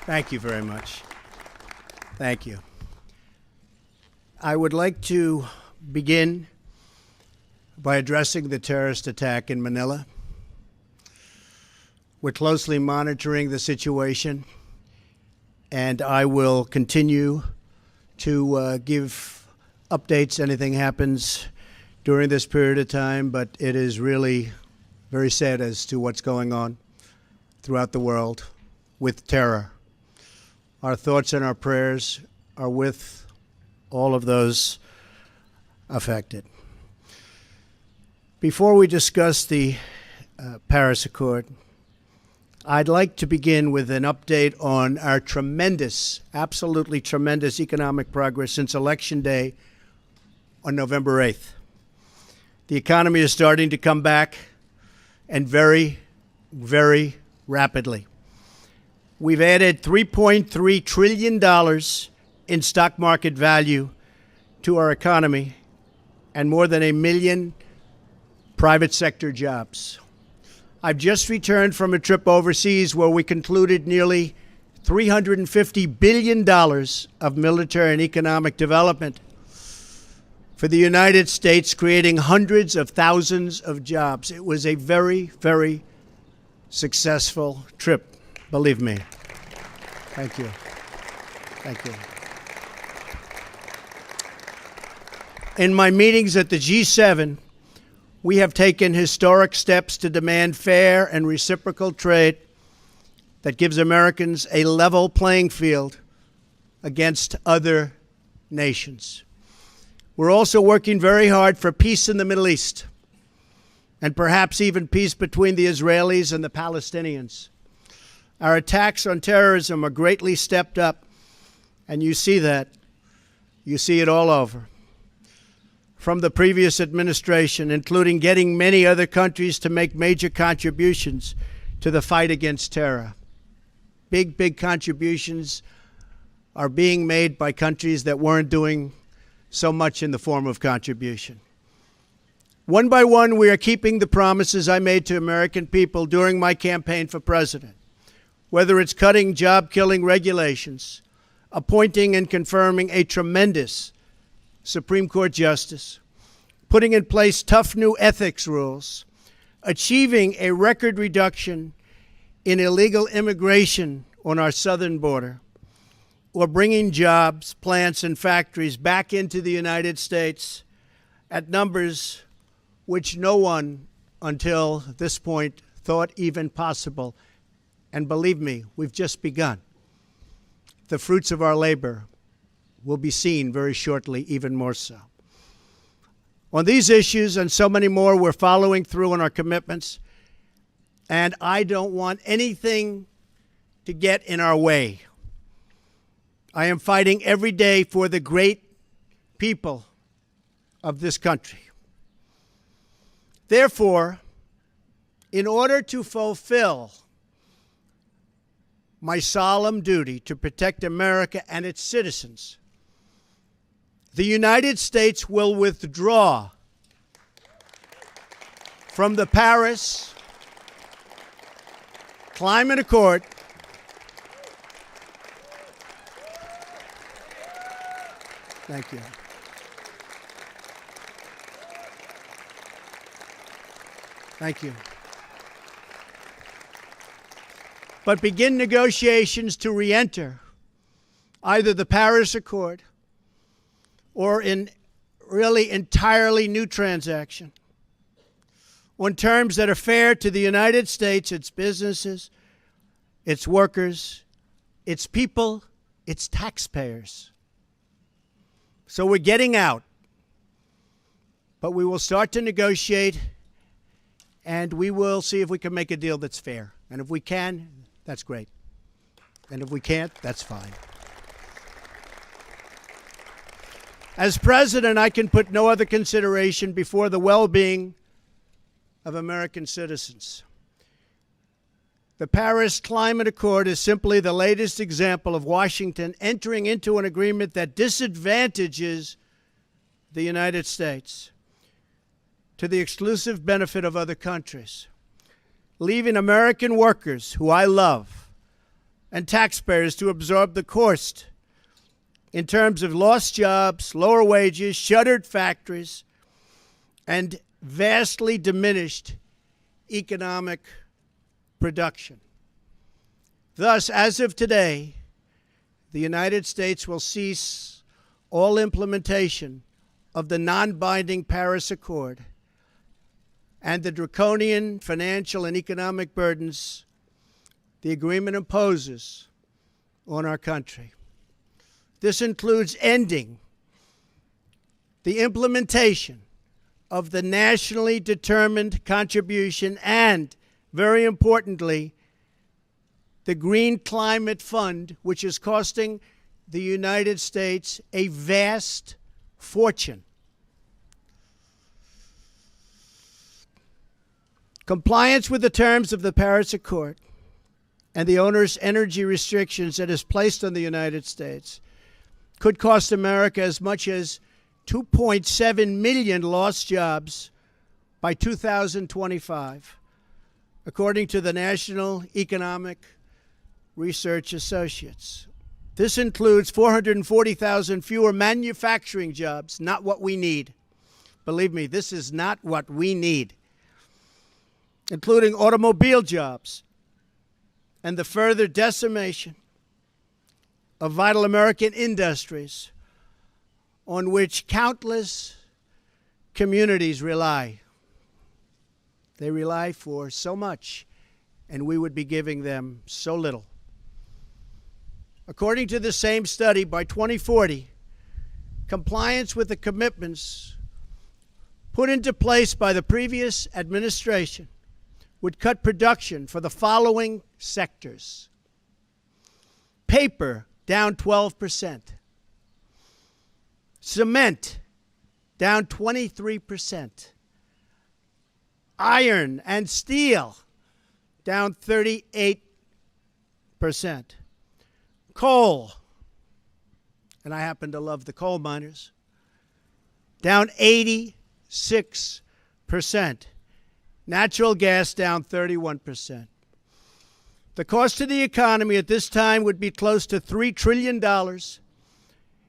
Thank you very much. Thank you. I would like to begin by addressing the terrorist attack in Manila. We're closely monitoring the situation, and I will continue to give updates. Anything happens during this period of time, but it is really very sad as to what's going on throughout the world with terror. Our thoughts and our prayers are with all of those affected. Before we discuss the Paris Accord, I'd like to begin with an update on our tremendous, absolutely tremendous economic progress since Election Day on November 8th. The economy is starting to come back, and very, very rapidly. We've added $3.3 trillion in stock market value to our economy and more than 1 million private sector jobs. I've just returned from a trip overseas where we concluded nearly $350 billion of military and economic development for the United States, creating hundreds of thousands of jobs. It was a very, very successful trip, believe me. Thank you. Thank you. In my meetings at the G7, we have taken historic steps to demand fair and reciprocal trade that gives Americans a level playing field against other nations. We're also working very hard for peace in the Middle East, and perhaps even peace between the Israelis and the Palestinians. Our attacks on terrorism are greatly stepped up, and you see that. You see it all over. From the previous administration, including getting many other countries to make major contributions to the fight against terror. Big, big contributions are being made by countries that weren't doing so much in the form of contribution. One by one, we are keeping the promises I made to American people during my campaign for president, whether it's cutting job-killing regulations, appointing and confirming a tremendous Supreme Court justice, putting in place tough new ethics rules, achieving a record reduction in illegal immigration on our southern border, or bringing jobs, plants, and factories back into the United States at numbers which no one until this point thought even possible. And believe me, we've just begun. The fruits of our labor will be seen very shortly, even more so. On these issues and so many more, we're following through on our commitments, and I don't want anything to get in our way. I am fighting every day for the great people of this country. Therefore, in order to fulfill my solemn duty to protect America and its citizens, the United States will withdraw from the Paris Climate Accord Thank you. Thank you. But begin negotiations to re-enter either the Paris Accord or in really entirely new transaction on terms that are fair to the United States, its businesses, its workers, its people, its taxpayers. So we're getting out, but we will start to negotiate, and we will see if we can make a deal that's fair. And if we can, that's great. And if we can't, that's fine. As president, I can put no other consideration before the well-being of American citizens. The Paris Climate Accord is simply the latest example of Washington entering into an agreement that disadvantages the United States to the exclusive benefit of other countries, leaving American workers, who I love, and taxpayers to absorb the cost in terms of lost jobs, lower wages, shuttered factories, and vastly diminished economic production. Thus, as of today, the United States will cease all implementation of the non-binding Paris Accord and the draconian financial and economic burdens the agreement imposes on our country. This includes ending the implementation of the nationally determined contribution and, very importantly, the Green Climate Fund, which is costing the United States a vast fortune. Compliance with the terms of the Paris Accord and the onerous energy restrictions that is placed on the United States could cost America as much as 2.7 million lost jobs by 2025, according to the National Economic Research Associates. This includes 440,000 fewer manufacturing jobs, not what we need. Believe me, this is not what we need, including automobile jobs, and the further decimation of vital American industries on which countless communities rely. They rely for so much, and we would be giving them so little. According to the same study, by 2040, compliance with the commitments put into place by the previous administration would cut production for the following sectors: paper, down 12%. Cement, down 23%. Iron and steel, down 38%. Coal, and I happen to love the coal miners, down 86%. Natural gas, down 31%. The cost to the economy at this time would be close to $3 trillion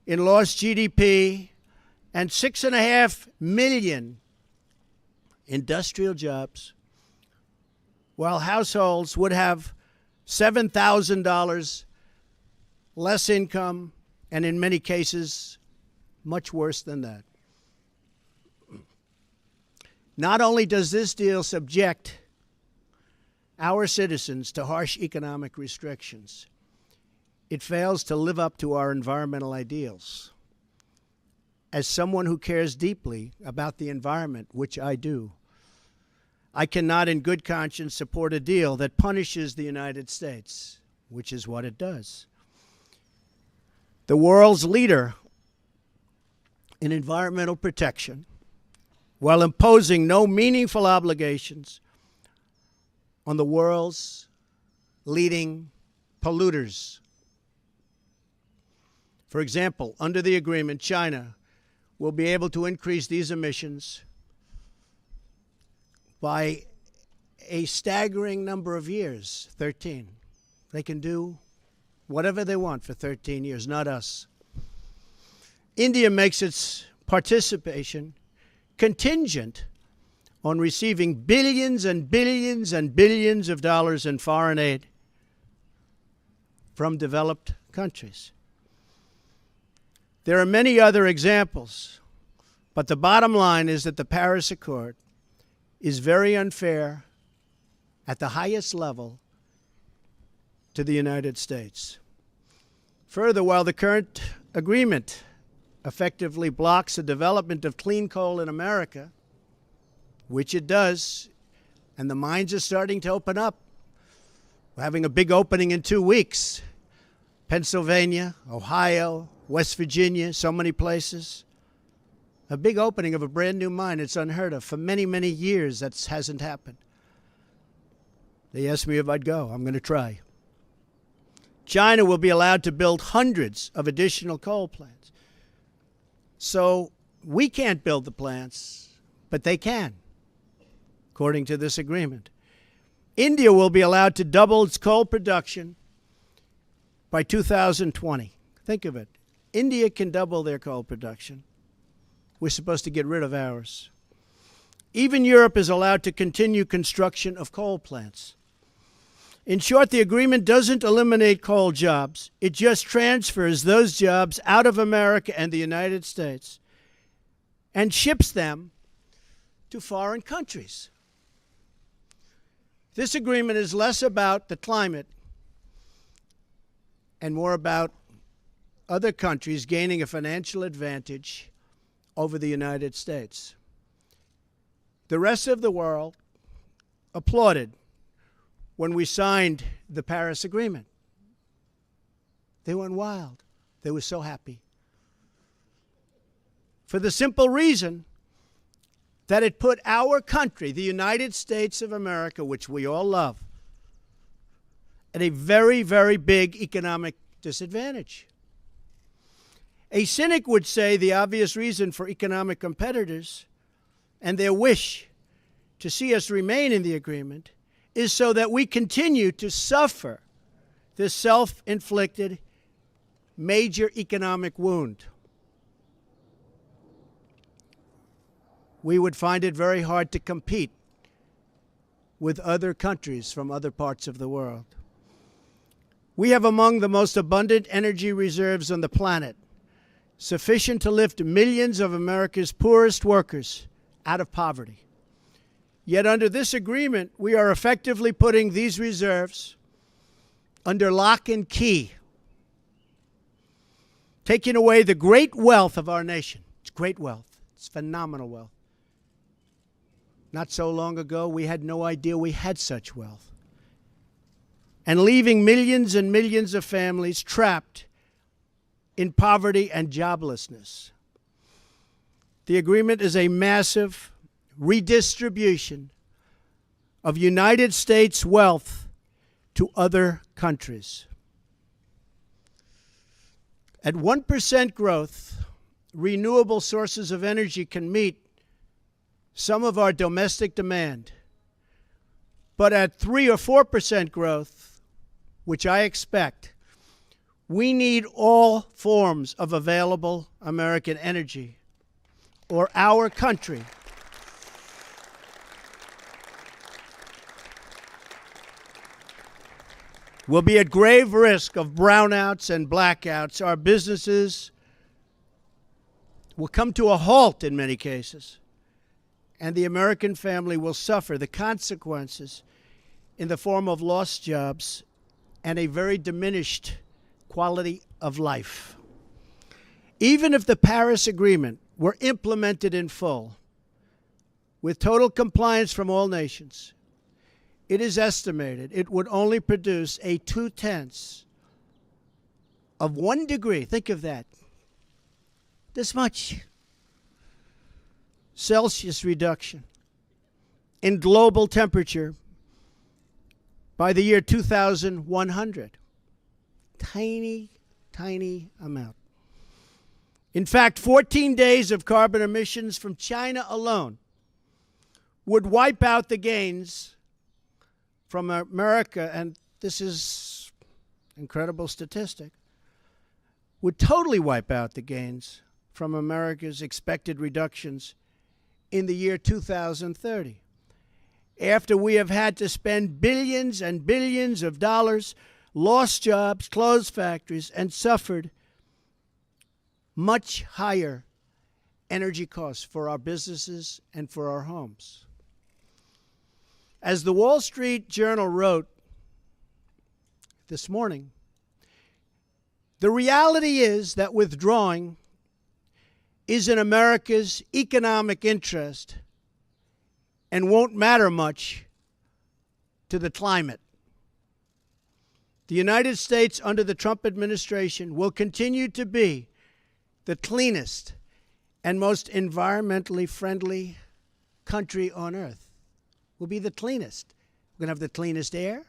in lost GDP and 6.5 million industrial jobs, while households would have $7,000 less income, and in many cases, much worse than that. Not only does this deal subject our citizens to harsh economic restrictions, it fails to live up to our environmental ideals. As someone who cares deeply about the environment, which I do, I cannot in good conscience support a deal that punishes the United States, which is what it does. The world's leader in environmental protection, while imposing no meaningful obligations on the world's leading polluters. For example, under the agreement, China will be able to increase these emissions by a staggering number of years, 13. They can do whatever they want for 13 years, not us. India makes its participation contingent on receiving billions and billions and billions of dollars in foreign aid from developed countries. There are many other examples, but the bottom line is that the Paris Accord is very unfair at the highest level to the United States. Further, while the current agreement effectively blocks the development of clean coal in America, which it does, and the mines are starting to open up. We're having a big opening in 2 weeks. Pennsylvania, Ohio, West Virginia, so many places. A big opening of a brand new mine. It's unheard of. For many, many years, that hasn't happened. They asked me if I'd go. I'm going to try. China will be allowed to build hundreds of additional coal plants. So we can't build the plants, but they can, according to this agreement. India will be allowed to double its coal production by 2020. Think of it. India can double their coal production. We're supposed to get rid of ours. Even Europe is allowed to continue construction of coal plants. In short, the agreement doesn't eliminate coal jobs. It just transfers those jobs out of America and the United States and ships them to foreign countries. This agreement is less about the climate and more about other countries gaining a financial advantage over the United States. The rest of the world applauded when we signed the Paris Agreement. They went wild. They were so happy. For the simple reason that it put our country, the United States of America, which we all love, at a very, very big economic disadvantage. A cynic would say the obvious reason for economic competitors and their wish to see us remain in the agreement is so that we continue to suffer this self-inflicted major economic wound. We would find it very hard to compete with other countries from other parts of the world. We have among the most abundant energy reserves on the planet, sufficient to lift millions of America's poorest workers out of poverty. Yet under this agreement, we are effectively putting these reserves under lock and key, taking away the great wealth of our nation. It's great wealth. It's phenomenal wealth. Not so long ago, we had no idea we had such wealth. And leaving millions and millions of families trapped in poverty and joblessness. The agreement is a massive redistribution of United States wealth to other countries. At 1% growth, renewable sources of energy can meet some of our domestic demand. But at 3 or 4% growth, which I expect, we need all forms of available American energy, or our country will be at grave risk of brownouts and blackouts. Our businesses will come to a halt in many cases, and the American family will suffer the consequences in the form of lost jobs and a very diminished quality of life. Even if the Paris Agreement were implemented in full, with total compliance from all nations, it is estimated it would only produce a 0.2 of 1 degree. Think of that. This much Celsius reduction in global temperature by the year 2100. Tiny, tiny amount. In fact, 14 days of carbon emissions from China alone would wipe out the gains from America, and this is an incredible statistic, would totally wipe out the gains from America's expected reductions in the year 2030. After we have had to spend billions and billions of dollars, lost jobs, closed factories, and suffered much higher energy costs for our businesses and for our homes. As the Wall Street Journal wrote this morning, the reality is that withdrawing is in America's economic interest and won't matter much to the climate. The United States under the Trump administration will continue to be the cleanest and most environmentally friendly country on earth. We'll be the cleanest. We're going to have the cleanest air.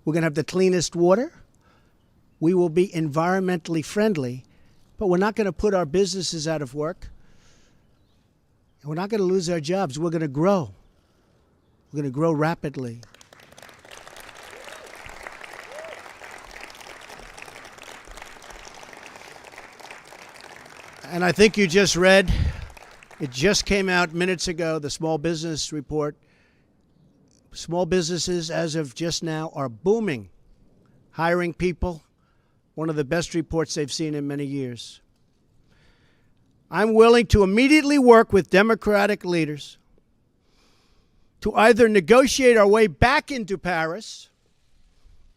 We're going to have the cleanest water. We will be environmentally friendly, but we're not going to put our businesses out of work. And we're not going to lose our jobs. We're going to grow. We're going to grow rapidly. And I think you just read, it just came out minutes ago, the small business report. Small businesses, as of just now, are booming, hiring people. One of the best reports they've seen in many years. I'm willing to immediately work with Democratic leaders to either negotiate our way back into Paris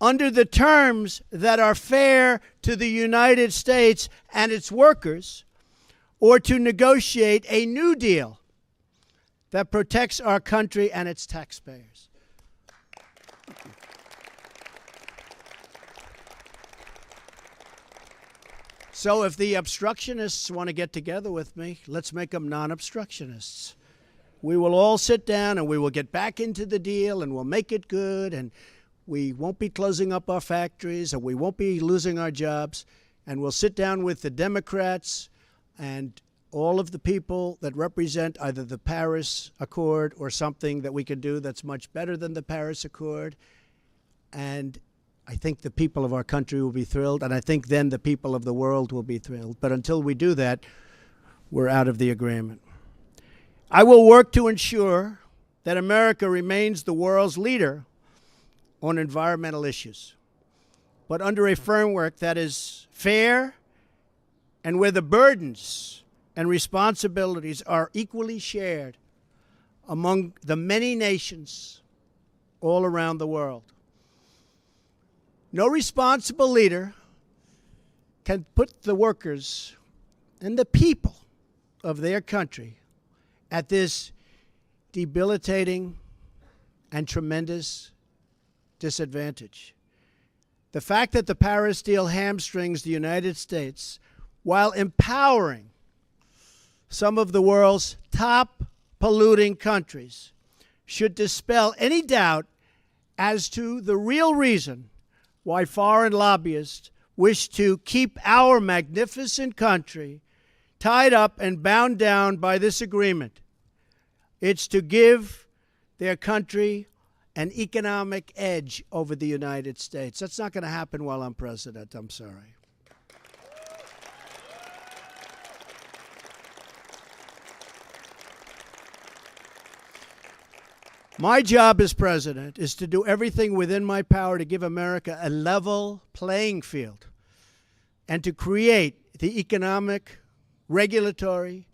under the terms that are fair to the United States and its workers, or to negotiate a new deal that protects our country and its taxpayers. So if the obstructionists want to get together with me, let's make them non-obstructionists. We will all sit down and we will get back into the deal and we'll make it good, and we won't be closing up our factories and we won't be losing our jobs, and we'll sit down with the Democrats and all of the people that represent either the Paris Accord or something that we can do that's much better than the Paris Accord. And I think the people of our country will be thrilled, and I think then the people of the world will be thrilled. But until we do that, we're out of the agreement. I will work to ensure that America remains the world's leader on environmental issues, but under a framework that is fair and where the burdens and responsibilities are equally shared among the many nations all around the world. No responsible leader can put the workers and the people of their country at this debilitating and tremendous disadvantage. The fact that the Paris deal hamstrings the United States while empowering some of the world's top polluting countries should dispel any doubt as to the real reason why foreign lobbyists wish to keep our magnificent country tied up and bound down by this agreement. It's to give their country an economic edge over the United States. That's not going to happen while I'm president. I'm sorry. My job as president is to do everything within my power to give America a level playing field and to create the economic, regulatory,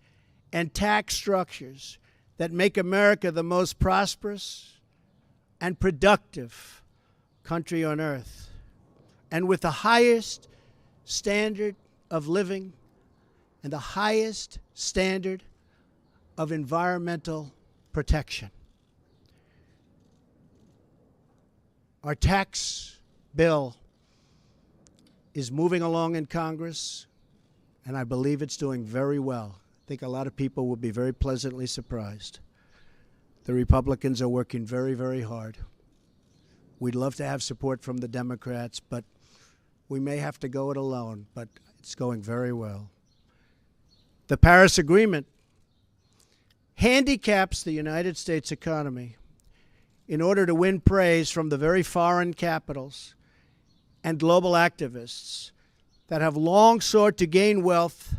and tax structures that make America the most prosperous and productive country on earth, and with the highest standard of living and the highest standard of environmental protection. Our tax bill is moving along in Congress, and I believe it's doing very well. I think a lot of people will be very pleasantly surprised. The Republicans are working very, very hard. We'd love to have support from the Democrats, but we may have to go it alone, but it's going very well. The Paris Agreement handicaps the United States economy in order to win praise from the very foreign capitals and global activists that have long sought to gain wealth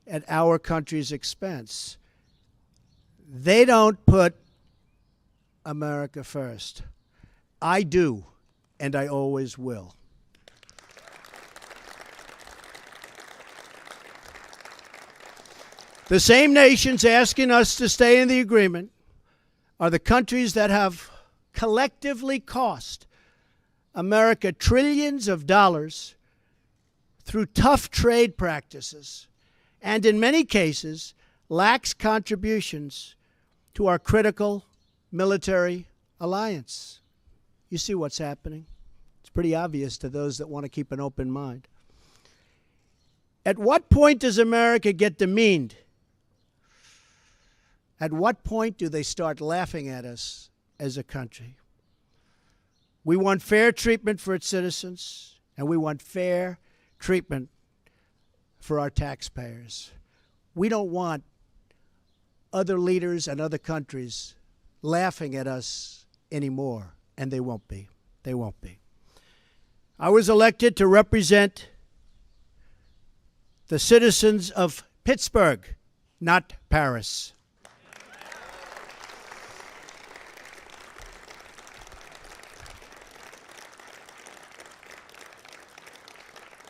at our country's expense. They don't put America first. I do, and I always will. The same nations asking us to stay in the agreement are the countries that have collectively cost America trillions of dollars through tough trade practices and, in many cases, lax contributions to our critical military alliance. You see what's happening. It's pretty obvious to those that want to keep an open mind. At what point does America get demeaned? At what point do they start laughing at us as a country? We want fair treatment for its citizens, and we want fair treatment for our taxpayers. We don't want other leaders and other countries laughing at us anymore, and they won't be. They won't be. I was elected to represent the citizens of Pittsburgh, not Paris.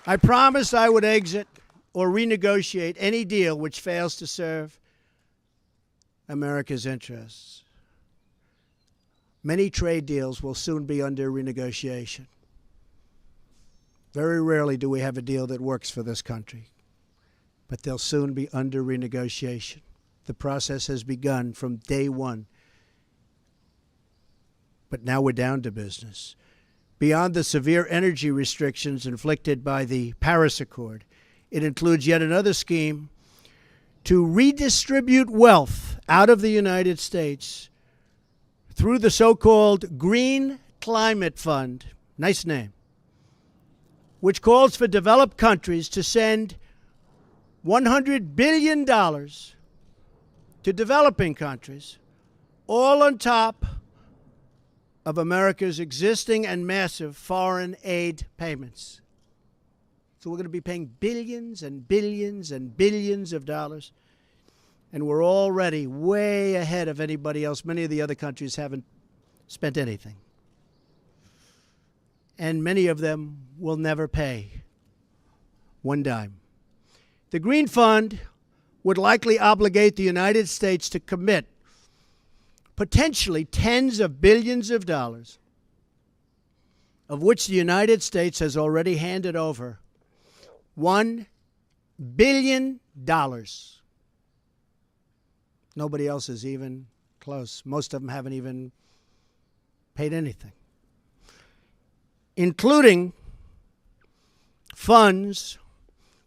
I promised I would exit or renegotiate any deal which fails to serve America's interests. Many trade deals will soon be under renegotiation. Very rarely do we have a deal that works for this country, but they'll soon be under renegotiation. The process has begun from day one, but now we're down to business. Beyond the severe energy restrictions inflicted by the Paris Accord, it includes yet another scheme to redistribute wealth out of the United States through the so-called Green Climate Fund, nice name, which calls for developed countries to send $100 billion to developing countries, all on top of America's existing and massive foreign aid payments. So we're going to be paying billions and billions and billions of dollars, and we're already way ahead of anybody else. Many of the other countries haven't spent anything, and many of them will never pay one dime. The Green Fund would likely obligate the United States to commit potentially tens of billions of dollars, of which the United States has already handed over $1 billion. Nobody else is even close. Most of them haven't even paid anything, including funds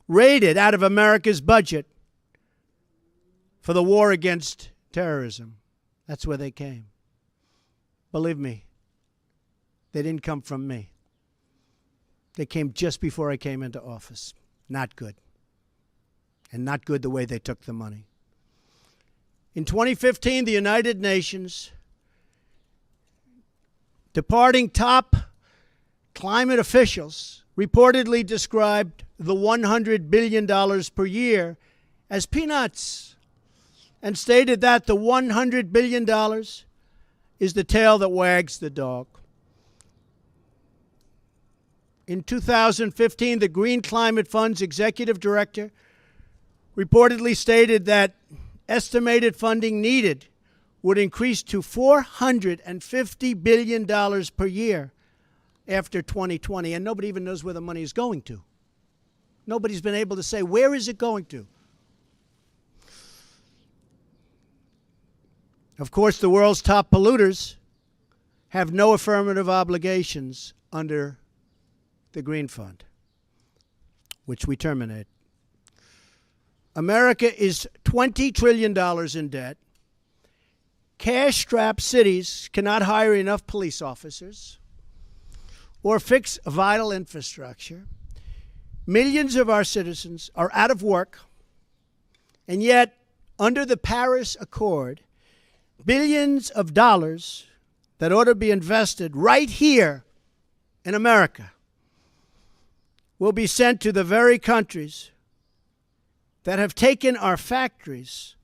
raided out of America's budget for the war against terrorism. That's where they came. Believe me, they didn't come from me. They came just before I came into office. Not good. And not good the way they took the money. In 2015, the United Nations, departing top climate officials, reportedly described the $100 billion per year as peanuts, and stated that the $100 billion is the tail that wags the dog. In 2015, the Green Climate Fund's executive director reportedly stated that estimated funding needed would increase to $450 billion per year after 2020, and nobody even knows where the money is going to. Nobody's been able to say, where is it going to? Of course, the world's top polluters have no affirmative obligations under the Green Fund, which we terminate. America is $20 trillion in debt. Cash-strapped cities cannot hire enough police officers or fix vital infrastructure. Millions of our citizens are out of work, and yet, under the Paris Accord, billions of dollars that ought to be invested right here in America will be sent to the very countries that have taken our factories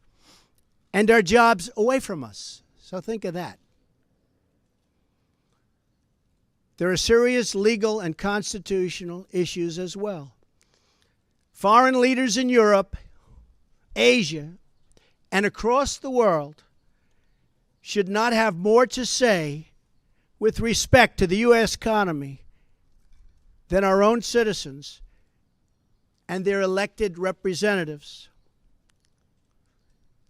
and our jobs away from us. So think of that. There are serious legal and constitutional issues as well. Foreign leaders in Europe, Asia, and across the world should not have more to say with respect to the U.S. economy than our own citizens and their elected representatives.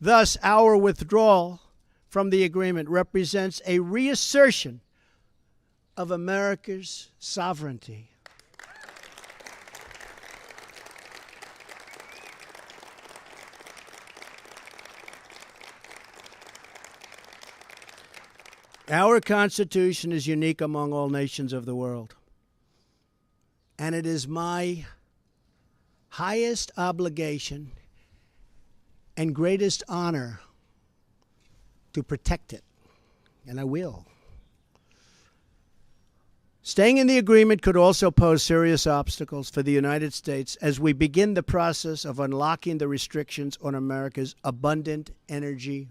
Thus, our withdrawal from the agreement represents a reassertion of America's sovereignty. Our Constitution is unique among all nations of the world, and it is my highest obligation and greatest honor to protect it, and I will. Staying in the agreement could also pose serious obstacles for the United States as we begin the process of unlocking the restrictions on America's abundant energy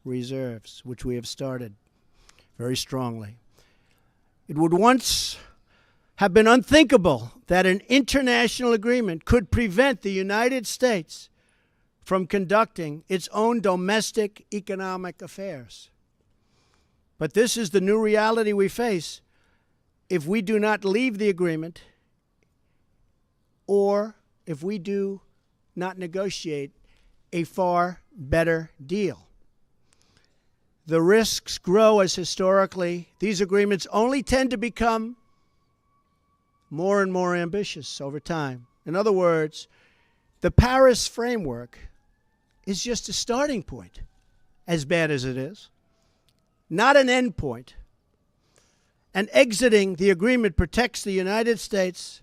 reserves, which we have started very strongly. It would once have been unthinkable that an international agreement could prevent the United States from conducting its own domestic economic affairs. But this is the new reality we face if we do not leave the agreement or if we do not negotiate a far better deal. The risks grow as historically these agreements only tend to become more and more ambitious over time. In other words, the Paris framework is just a starting point, as bad as it is, not an end point. And exiting the agreement protects the United States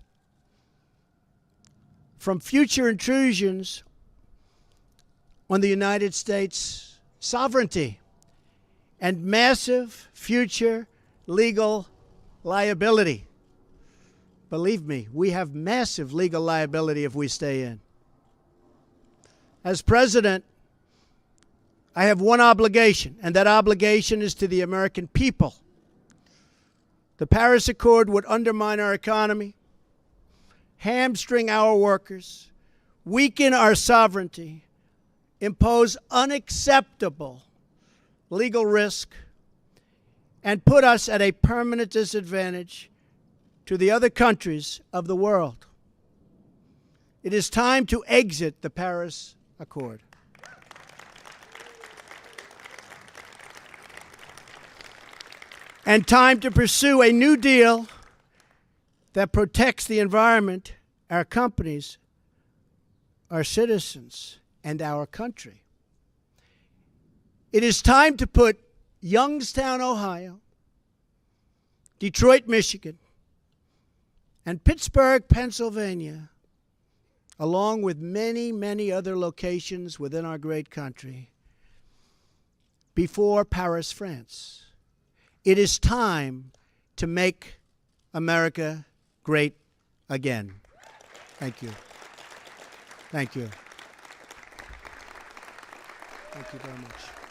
from future intrusions on the United States' sovereignty and massive future legal liability. Believe me, we have massive legal liability if we stay in. As president, I have one obligation, and that obligation is to the American people. The Paris Accord would undermine our economy, hamstring our workers, weaken our sovereignty, impose unacceptable legal risk, and put us at a permanent disadvantage to the other countries of the world. It is time to exit the Paris Accord. And time to pursue a new deal that protects the environment, our companies, our citizens, and our country. It is time to put Youngstown, Ohio, Detroit, Michigan, and Pittsburgh, Pennsylvania, along with many, many other locations within our great country, before Paris, France. It is time to make America great again. Thank you. Thank you. Thank you very much.